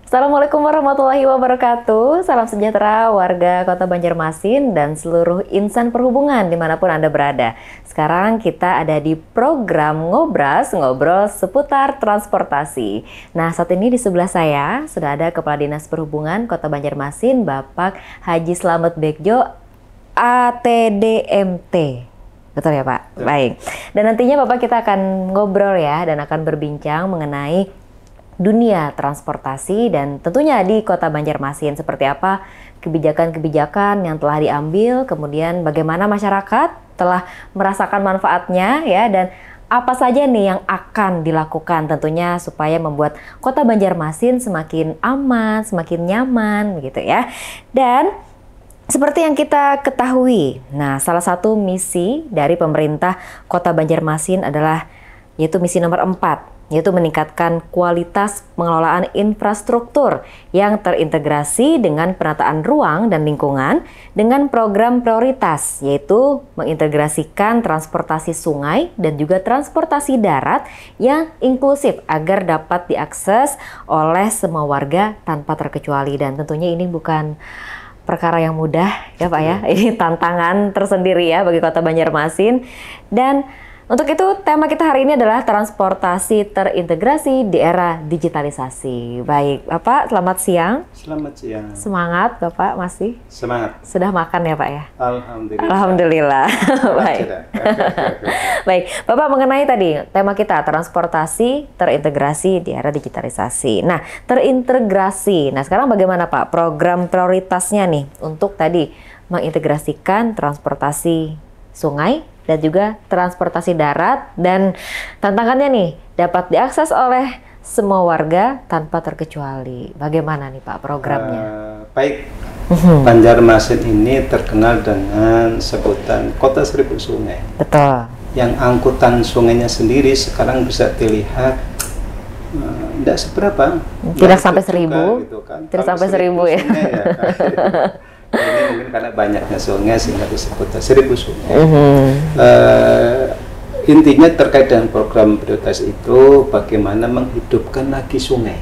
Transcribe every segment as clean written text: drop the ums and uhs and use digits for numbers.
Assalamualaikum warahmatullahi wabarakatuh. Salam sejahtera warga Kota Banjarmasin dan seluruh insan perhubungan dimanapun Anda berada. Sekarang kita ada di program Ngobras, ngobrol seputar transportasi. Nah, saat ini di sebelah saya sudah ada Kepala Dinas Perhubungan Kota Banjarmasin, Bapak Haji Slamet Begjo, ATDMT. Betul ya Pak? Ya. Baik. Dan nantinya Bapak kita akan ngobrol ya dan akan berbincang mengenai dunia transportasi dan tentunya di Kota Banjarmasin seperti apa kebijakan-kebijakan yang telah diambil, kemudian bagaimana masyarakat telah merasakan manfaatnya ya, dan apa saja nih yang akan dilakukan tentunya supaya membuat Kota Banjarmasin semakin aman, semakin nyaman gitu ya. Dan seperti yang kita ketahui, nah salah satu misi dari pemerintah Kota Banjarmasin adalah yaitu misi nomor 4, yaitu meningkatkan kualitas pengelolaan infrastruktur yang terintegrasi dengan penataan ruang dan lingkungan dengan program prioritas, yaitu mengintegrasikan transportasi sungai dan juga transportasi darat yang inklusif agar dapat diakses oleh semua warga tanpa terkecuali. Dan tentunya ini bukan perkara yang mudah ya Pak ya, ini tantangan tersendiri ya bagi Kota Banjarmasin. Dan untuk itu, tema kita hari ini adalah transportasi terintegrasi di era digitalisasi. Baik, Bapak, selamat siang. Selamat siang. Semangat, Bapak, masih? Semangat. Sudah makan ya, Pak ya? Alhamdulillah. Alhamdulillah. Baik. Baik, Bapak, mengenai tadi tema kita transportasi terintegrasi di era digitalisasi. Nah, terintegrasi. Nah, sekarang bagaimana, Pak? Program prioritasnya nih untuk tadi mengintegrasikan transportasi sungai dan juga transportasi darat, dan tantangannya nih dapat diakses oleh semua warga tanpa terkecuali. Bagaimana nih Pak programnya? Baik, Banjarmasin ini terkenal dengan sebutan Kota Seribu Sungai. Betul. Yang angkutan sungainya sendiri sekarang bisa dilihat tidak seberapa. Tidak sampai 1.000, gitu kan. Tidak sampai 1.000 ya. Ini mungkin karena banyaknya sungai sehingga disebut 1.000 sungai. Intinya terkait dengan program prioritas itu bagaimana menghidupkan lagi sungai.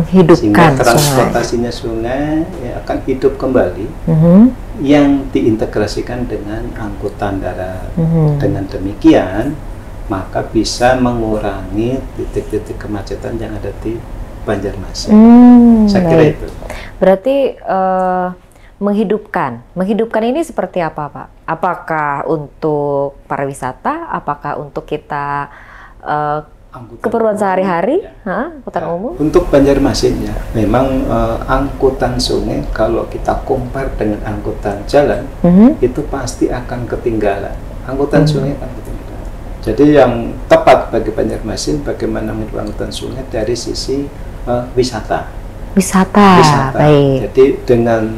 Sehingga transportasinya sungai ya, akan hidup kembali, yang diintegrasikan dengan angkutan darat. Dengan demikian maka bisa mengurangi titik-titik kemacetan yang ada di Banjarmasin. Saya kira itu. Berarti menghidupkan ini seperti apa Pak? Apakah untuk pariwisata? Apakah untuk kita keperluan sehari-hari? Angkutan umum? Untuk Banjarmasin ya, memang angkutan sungai kalau kita compare dengan angkutan jalan, itu pasti akan ketinggalan. Angkutan sungai akan ketinggalan. Jadi yang tepat bagi Banjarmasin bagaimana menghidupkan angkutan sungai dari sisi wisata. Wisata. Baik. Jadi dengan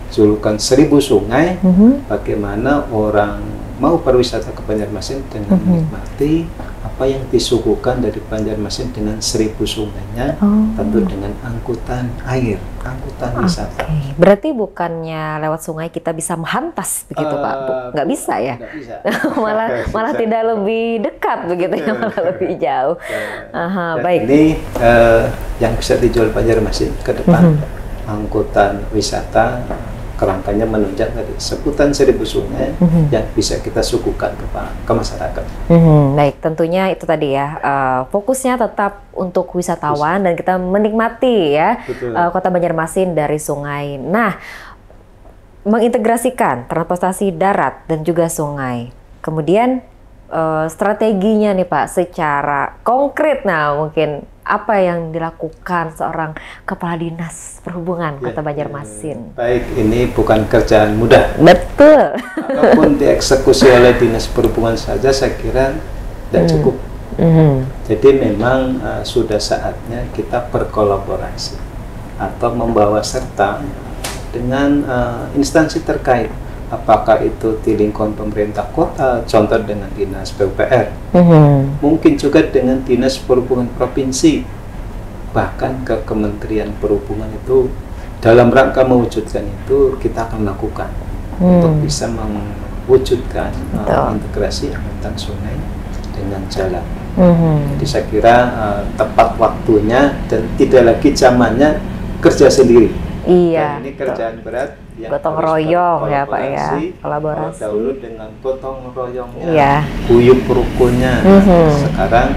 julukan 1.000 sungai, bagaimana orang mau berwisata ke Banjarmasin dengan menikmati apa yang disuguhkan dari Banjarmasin dengan 1.000 sungainya, tentu dengan angkutan air, angkutan wisata. Berarti bukannya lewat sungai kita bisa menghantas begitu Pak? Nggak bisa ya? Nggak bisa. malah tidak lebih dekat begitu ya, malah lebih jauh. Baik. Ini yang bisa dijual Banjarmasin ke depan, angkutan wisata. Kerangkanya menunjang dari sebutan 1.000 sungai yang bisa kita suguhkan ke masyarakat. Baik, tentunya itu tadi ya, fokusnya tetap untuk wisatawan dan kita menikmati ya Kota Banjarmasin dari sungai. Nah, mengintegrasikan transportasi darat dan juga sungai. Kemudian strateginya nih Pak secara konkret, nah mungkin apa yang dilakukan seorang Kepala Dinas Perhubungan Kota Banjarmasin? Baik, ini bukan kerjaan mudah. Betul. Apapun dieksekusi oleh Dinas Perhubungan saja saya kira tidak cukup. Jadi memang sudah saatnya kita berkolaborasi atau membawa serta dengan instansi terkait. Apakah itu di lingkungan pemerintah kota, contoh dengan Dinas PUPR, mungkin juga dengan Dinas Perhubungan Provinsi, bahkan ke Kementerian Perhubungan itu dalam rangka mewujudkan itu kita akan lakukan untuk bisa mewujudkan integrasi angkutan sungai dengan jalan. Jadi saya kira tepat waktunya dan tidak lagi zamannya kerja sendiri. Iya. Dan ini kerjaan berat yang gotong harus royong ya Pak ya, berkolaborasi. kolaborasi. Dahulu dengan gotong royongnya, Iya. guyup rukunnya, sekarang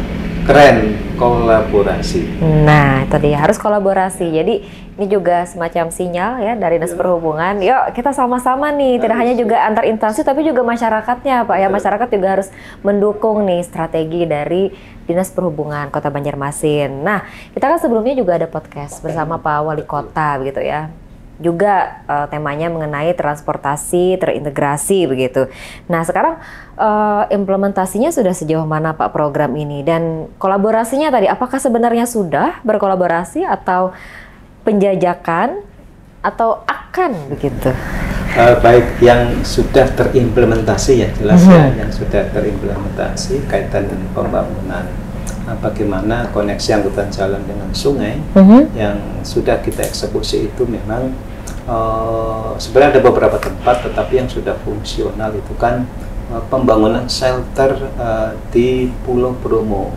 keren kolaborasi. Nah, itu dia, harus kolaborasi. Jadi ini juga semacam sinyal ya dari Dinas Perhubungan. Yuk kita sama-sama nih, tidak hanya juga antar instansi tapi juga masyarakatnya Pak ya. Masyarakat juga harus mendukung nih strategi dari Dinas Perhubungan Kota Banjarmasin. Nah, kita kan sebelumnya juga ada podcast bersama Pak Wali Kota begitu ya. Juga temanya mengenai transportasi terintegrasi begitu. Nah, sekarang implementasinya sudah sejauh mana Pak program ini, dan kolaborasinya tadi apakah sebenarnya sudah berkolaborasi atau penjajakan atau akan begitu? Baik, yang sudah terimplementasi ya jelas ya, yang sudah terimplementasi kaitan dengan pembangunan bagaimana koneksi angkutan jalan dengan sungai yang sudah kita eksekusi itu memang sebenarnya ada beberapa tempat, tetapi yang sudah fungsional itu kan pembangunan shelter di Pulau Bromo.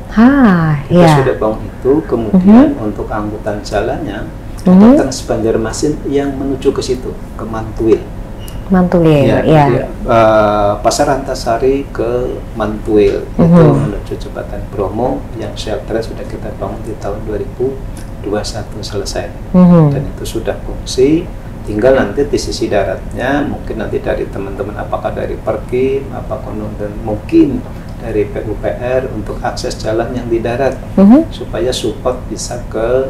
Kita sudah bangun itu, kemudian untuk angkutan jalannya Trans Banjarmasin yang menuju ke situ, ke Mantuil. Pasar Antasari ke Mantuil itu menuju jembatan Bromo yang shelternya sudah kita bangun di tahun 2021 selesai, dan itu sudah fungsi. Tinggal nanti di sisi daratnya mungkin nanti dari teman-teman, apakah dari Perkim, apakah dan mungkin dari PUPR untuk akses jalan yang di darat supaya support bisa ke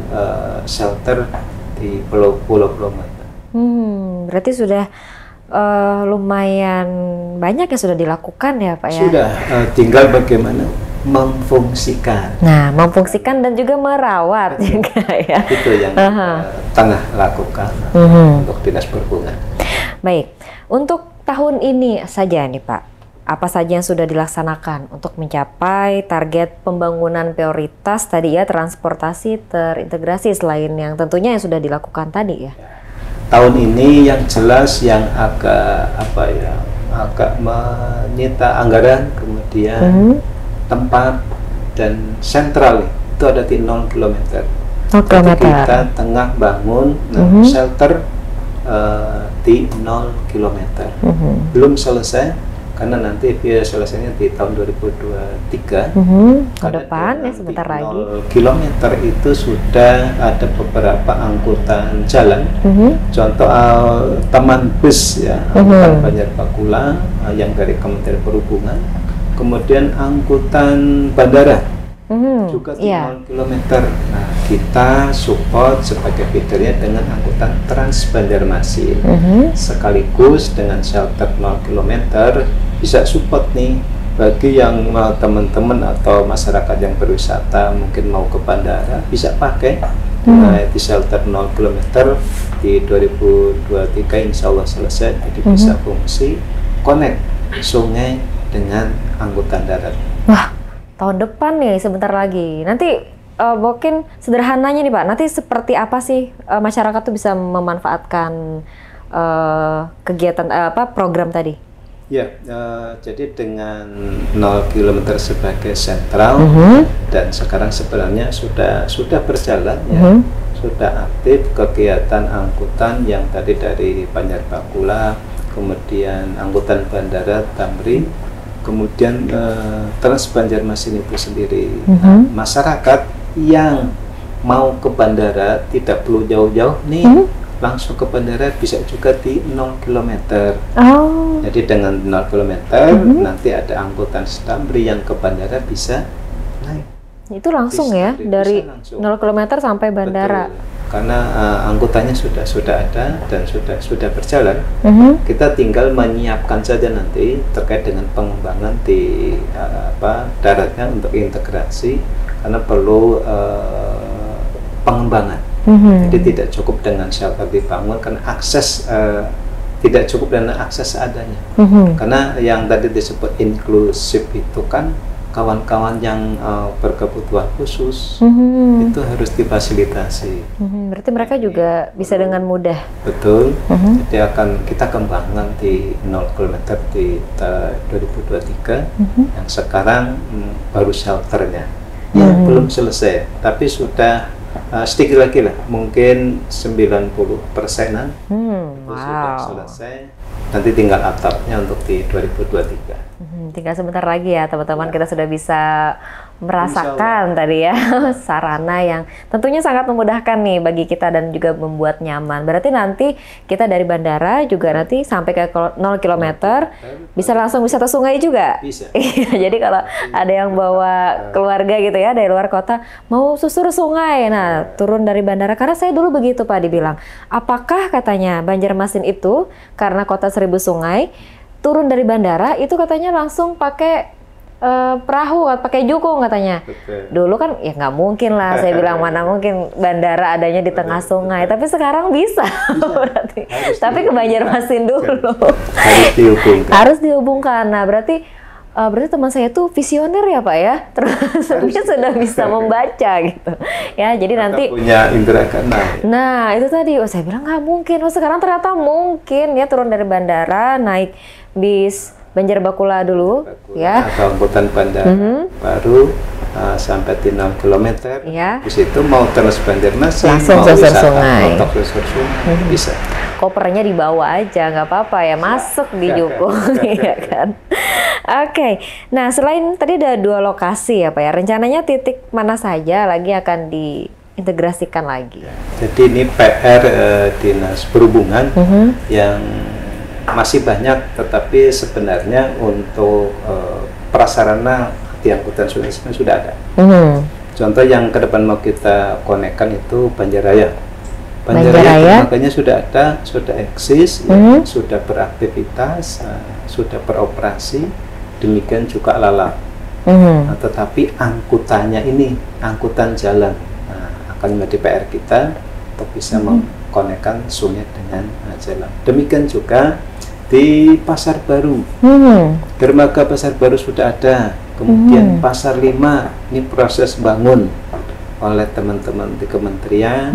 shelter di Pulau Bromo. Berarti sudah lumayan banyak yang sudah dilakukan ya Pak ya? Sudah, tinggal bagaimana memfungsikan. Nah, memfungsikan dan juga merawat juga ya. Itu yang tengah lakukan untuk Dinas Perhubungan. Baik, untuk tahun ini saja nih Pak, apa saja yang sudah dilaksanakan untuk mencapai target pembangunan prioritas tadi ya, transportasi terintegrasi, selain yang tentunya yang sudah dilakukan tadi ya? Tahun ini yang jelas yang agak menyita anggaran, kemudian tempat dan sentral itu ada di 0 km. Jadi kita tengah bangun shelter di 0 km. Belum selesai karena nanti selesainya di tahun 2023. Ke depan ya, sebentar lagi. 0 km itu sudah ada beberapa angkutan jalan. Contoh teman bus ya, angkutan Banjar Bakula yang dari Kementerian Perhubungan. Kemudian angkutan bandara juga di 0 km. Nah, kita support sebagai feedernya dengan angkutan Trans Banjarmasin. Sekaligus dengan shelter 0 km bisa support nih bagi yang teman-teman atau masyarakat yang berwisata mungkin mau ke bandara bisa pakai di shelter 0 km di 2023 insya Allah selesai, jadi bisa fungsi connect sungai dengan angkutan darat. Wah, tahun depan nih sebentar lagi. Nanti mungkin sederhananya nih Pak, nanti seperti apa sih masyarakat tuh bisa memanfaatkan kegiatan program tadi? Ya, jadi dengan 0 km sebagai sentral dan sekarang sebenarnya sudah berjalan ya, sudah aktif kegiatan angkutan yang tadi dari Banjar Bakula, kemudian angkutan bandara Tamrin, kemudian Trans Banjarmasin itu sendiri. Masyarakat yang mau ke bandara tidak perlu jauh-jauh nih, langsung ke bandara bisa juga di 0 km. Jadi dengan 0 km nanti ada angkutan Stamri yang ke bandara bisa naik. Itu langsung ya, dari langsung. 0 km sampai bandara. Betul. Karena angkutannya sudah ada dan sudah berjalan. Kita tinggal menyiapkan saja nanti terkait dengan pengembangan di daratnya untuk integrasi, karena perlu pengembangan. Jadi tidak cukup dengan shelter dibangun karena akses tidak cukup dengan akses seadanya. Karena yang tadi disebut inklusif itu kan kawan-kawan yang berkebutuhan khusus itu harus difasilitasi. Berarti mereka juga bisa dengan mudah. Betul. Jadi akan kita kembangkan di 0 km di 2023 yang sekarang baru shelternya yang belum selesai, tapi sudah sedikit lagi lah, mungkin 90%-an itu sudah Wow. selesai. Nanti tinggal atapnya untuk di 2023. Tinggal sebentar lagi ya teman-teman, kita sudah bisa merasakan Insya tadi ya sarana yang tentunya sangat memudahkan nih bagi kita dan juga membuat nyaman. Berarti nanti kita dari bandara juga nanti sampai ke 0 km bisa langsung wisata sungai juga. Bisa. Iya, jadi kalau ada yang bawa keluarga gitu ya dari luar kota mau susur sungai, nah turun dari bandara, karena saya dulu begitu Pak dibilang, apakah katanya Banjarmasin itu karena kota 1000 sungai, turun dari bandara itu katanya langsung pakai perahu, pakai jukung katanya. Betul. Dulu kan ya nggak mungkin lah, saya bilang mana mungkin bandara adanya di tengah sungai, tapi sekarang bisa, berarti. Tapi ke Banjarmasin dulu. Harus dihubungkan. Harus dihubungkan. Nah, berarti teman saya tuh visioner ya Pak ya, terus dia sudah bisa membaca gitu. Ya, jadi nanti punya indera keenam. nah, itu tadi, saya bilang nggak mungkin. Sekarang ternyata mungkin ya, turun dari bandara, naik bis Banjarbakula dulu, ya. Atau angkutan bandara, baru sampai di 6 km. Iya. Di situ mau terus Banjarmasin, Langsung mau susur wisata sungai. mentok susur sungai, bisa. Kopernya dibawa aja, nggak apa-apa ya, masuk di jukung, ya kan. Oke, nah selain tadi ada 2 lokasi ya Pak ya, rencananya titik mana saja lagi akan diintegrasikan lagi? Jadi ini PR Dinas Perhubungan yang masih banyak, tetapi sebenarnya untuk prasarana di angkutan sungai sudah ada. Contoh yang ke depan mau kita konekkan itu Banjaraya. Banjaraya. Makanya sudah ada, sudah eksis, ya, sudah beraktivitas, sudah beroperasi. Demikian juga Lalat. Nah, tetapi angkutannya ini angkutan jalan, akan menjadi PR kita untuk bisa mengkonekkan sungai dengan jalan. Demikian juga di Pasar Baru, dermaga Pasar Baru sudah ada. Kemudian Pasar 5 ini proses bangun oleh teman-teman di kementerian.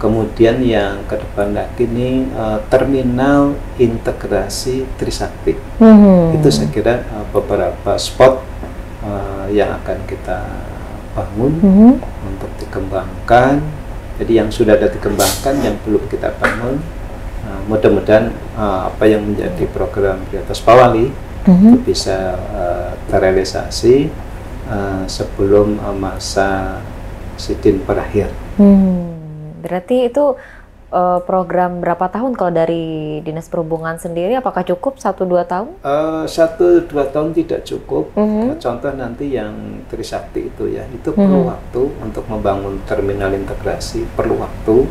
Kemudian yang ke depan lagi ini terminal integrasi Trisakti. Itu saya kira beberapa spot yang akan kita bangun untuk dikembangkan. Jadi yang sudah ada dikembangkan, yang belum kita bangun, mudah-mudahan apa yang menjadi program Prioritas Pawali itu bisa terrealisasi sebelum masa Sidin berakhir. Berarti itu program berapa tahun kalau dari Dinas Perhubungan sendiri? Apakah cukup 1-2 tahun? 1-2 tahun tidak cukup. Contoh nanti yang Trisakti itu ya, itu perlu waktu untuk membangun terminal integrasi, perlu waktu.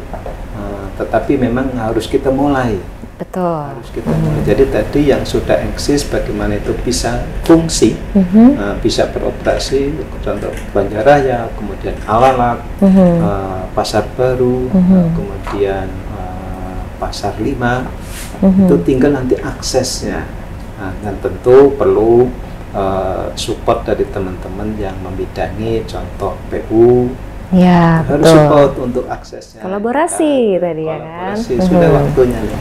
Tetapi memang harus kita mulai. Betul. Harus kita mulai. Jadi tadi yang sudah eksis, bagaimana itu bisa fungsi, bisa beroperasi. Contoh Banjaraya, kemudian Lalat, Pasar Baru, kemudian Pasar 5, itu tinggal nanti aksesnya. Dan tentu perlu support dari teman-teman yang membidangi, contoh PU. Ya, harus betul. support untuk aksesnya. Kolaborasi tadi ya kan. Kolaborasi sudah waktunya ya.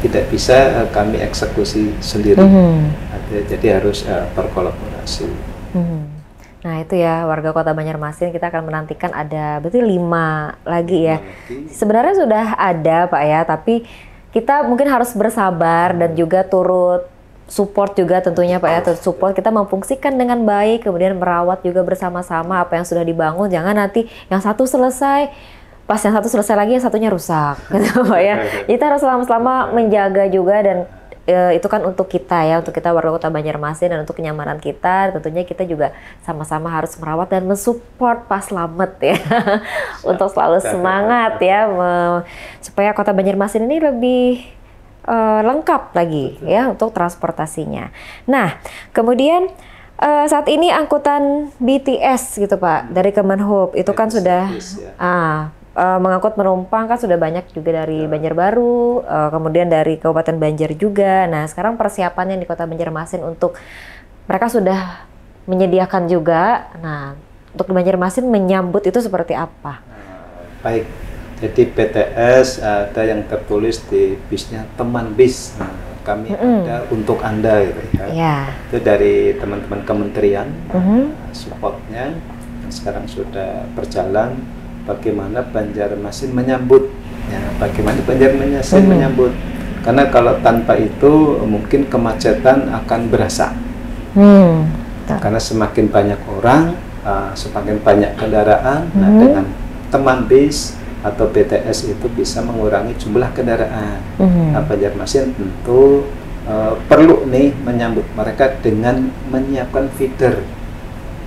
Tidak bisa kami eksekusi sendiri. Jadi harus berkolaborasi. Nah itu ya, warga Kota Banjarmasin, kita akan menantikan ada berarti 5 lagi ya. Sebenarnya sudah ada Pak ya, tapi kita mungkin harus bersabar dan juga turut support juga tentunya Pak ya, support kita memfungsikan dengan baik, kemudian merawat juga bersama-sama apa yang sudah dibangun. Jangan nanti yang satu selesai, pas yang satu selesai lagi yang satunya rusak, gitu Pak ya. Kita harus selama-selama menjaga juga, dan itu kan untuk kita ya, untuk kita warga Kota Banjarmasin dan untuk kenyamanan kita. Tentunya kita juga sama-sama harus merawat dan mensupport Pak Slamet ya, untuk selalu semangat ya, supaya Kota Banjarmasin ini lebih lengkap lagi ya untuk transportasinya. Nah, kemudian saat ini angkutan BTS gitu Pak dari Kemenhub itu kan sudah mengangkut penumpang kan sudah banyak juga dari Banjarbaru, kemudian dari Kabupaten Banjar juga. Nah, sekarang persiapannya di Kota Banjarmasin untuk mereka sudah menyediakan juga. Nah, untuk Banjarmasin menyambut itu seperti apa? Baik. Jadi BTS ada yang tertulis di bisnya teman bis. Nah, kami ada untuk Anda gitu ya. Yeah. Itu dari teman-teman kementerian supportnya yang sekarang sudah berjalan. bagaimana Banjarmasin menyambut, ya, bagaimana Banjarmasin menyambut. Karena kalau tanpa itu mungkin kemacetan akan berasa. Karena semakin banyak orang, semakin banyak kendaraan. Nah, dengan teman bis atau BTS itu bisa mengurangi jumlah kendaraan. Nah, Banjarmasin tentu perlu nih menyambut mereka dengan menyiapkan feeder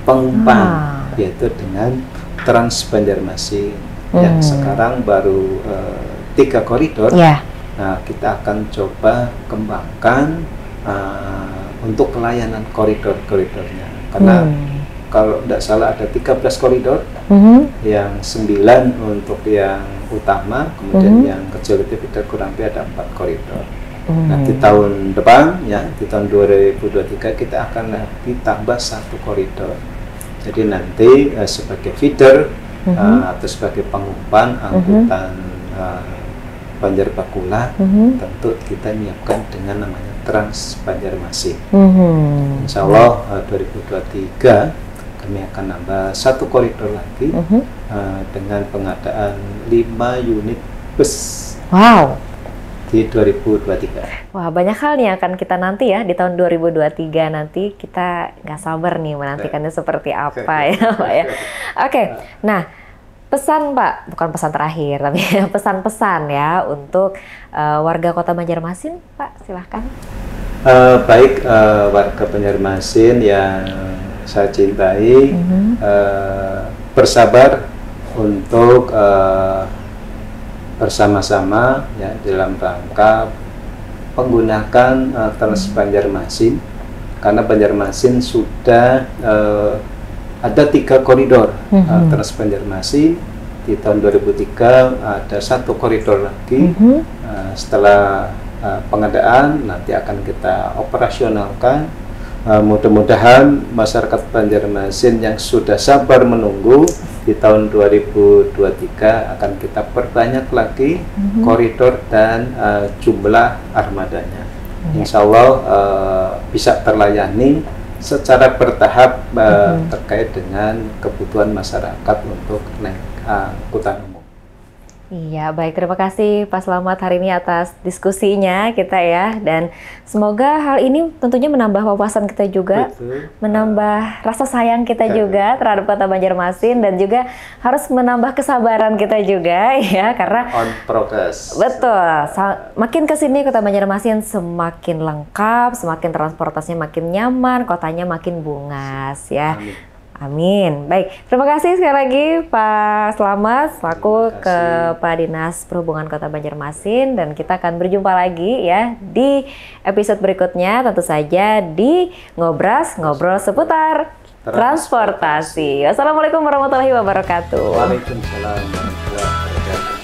pengumpan, yaitu dengan Trans Banjarmasin yang sekarang baru 3 koridor. Nah, kita akan coba kembangkan untuk pelayanan koridor-koridornya, karena kalau tidak salah ada 13 koridor, yang 9 untuk yang utama, kemudian yang kecil itu kita kurang lebih ada 4 koridor. Nah, di tahun depan, ya, di tahun 2023 kita akan ditambah 1 koridor. Jadi nanti sebagai feeder atau sebagai pengumpan angkutan Banjar Bakula, tentu kita menyiapkan dengan namanya Trans Banjarmasin. Insya Allah 2023 kami akan nambah 1 koridor lagi dengan pengadaan 5 unit bus. Wow. Di 2023. Wah, banyak hal nih akan kita nanti ya di tahun 2023 nanti. Kita nggak sabar nih menantikannya seperti apa ya Pak ya. Oke, nah pesan Pak, bukan pesan terakhir tapi pesan-pesan ya untuk warga Kota Banjarmasin, Pak, silahkan. Baik, warga Banjarmasin yang saya cintai, bersabar untuk bersama-sama ya dalam rangka menggunakan Trans Banjarmasin, karena Banjarmasin sudah ada 3 koridor Trans Banjarmasin. Di tahun 2003 ada 1 koridor lagi. Setelah pengadaan nanti akan kita operasionalkan. Mudah-mudahan masyarakat Banjarmasin yang sudah sabar menunggu, di tahun 2023 akan kita perbanyak lagi koridor dan jumlah armadanya. Insya Allah bisa terlayani secara bertahap terkait dengan kebutuhan masyarakat untuk naik angkutan umum. Iya, baik, terima kasih Pak Slamet hari ini atas diskusinya kita ya, dan semoga hal ini tentunya menambah wawasan kita juga, menambah rasa sayang kita juga terhadap Kota Banjarmasin, dan juga harus menambah kesabaran kita juga ya, karena on progress. Betul, makin kesini Kota Banjarmasin semakin lengkap, semakin transportasinya makin nyaman, kotanya makin bungas ya. Amin. Baik, terima kasih sekali lagi Pak Slamet selaku Kepala Dinas Perhubungan Kota Banjarmasin, dan kita akan berjumpa lagi ya di episode berikutnya, tentu saja di Ngobras, ngobrol seputar transportasi. Wassalamualaikum warahmatullahi wabarakatuh. Waalaikumsalam warahmatullahi wabarakatuh.